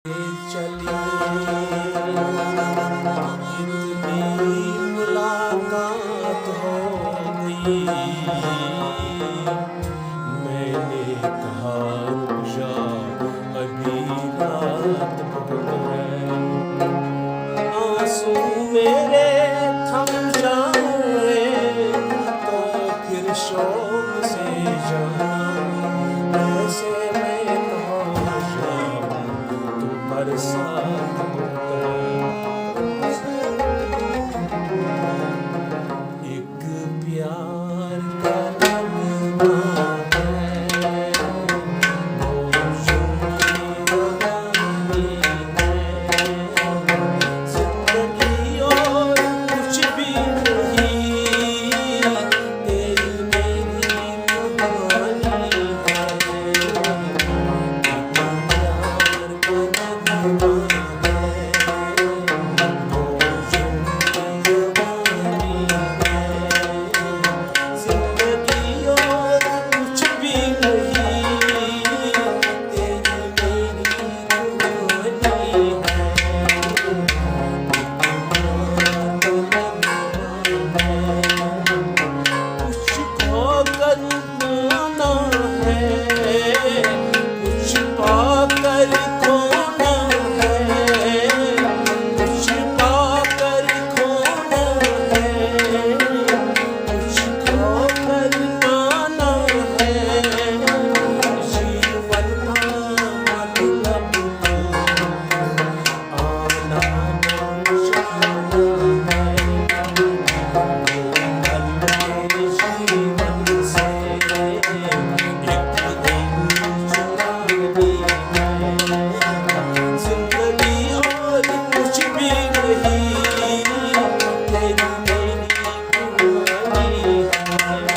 चली इतनी मुलाकात हो गई। मैंने कहा रुक जा, अभी रात बहुत है। आंसू मेरे थम जाए तो फिर शौक से जाना। ऐसे मैं कहाँ जाऊं, तू बरसात होता। एक प्यार का नगमा है, मौजों की रवानी है। जिंदगी और कुछ भी नहीं, तेरी मेरी कहानी है। एक प्यार का नगमा है, मौजों की रवानी है। जिंदगी और कुछ भी नहीं, तेरी मेरी कहानी है। कुछ खोकर पाना है, कुछ पाकर खोना है। कुछ पाकर खोना है, कुछ खोकर पाना है। जीवन का मतलब आना और जाना है। जीवन से एक दिन चुरानी है। जिंदगी और कुछ भी नहीं, तेरी मेरी कहानी है।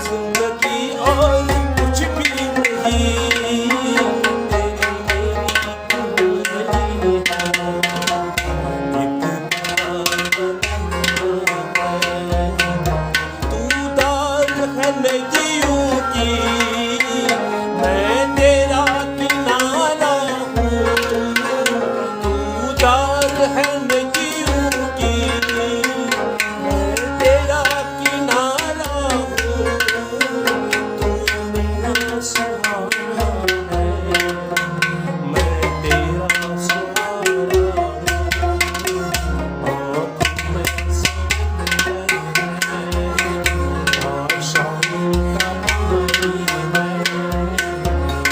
जिंदगी और कुछ भी नहीं, तेरी मेरी कहानी है। तू दार है नदियों की, मैं तेरा किनारा हूँ। तू दार है नदियों की, मैं तेरा किनारा हूँ। तू मेरा सहारा है, मैं तेरा सहारा हूँ। आँखों में समंदर है, आशाओं का पानी है।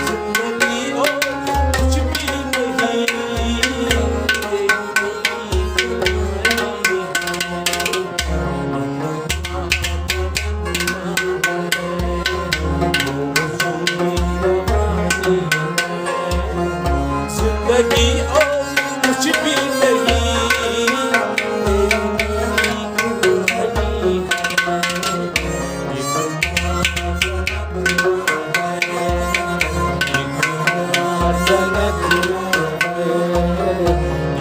जिंदगी और कुछ भी नहीं, तेरी जिंदगी और कुछ भी नहीं, तेरी मेरी कहानी है।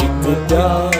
एक प्यार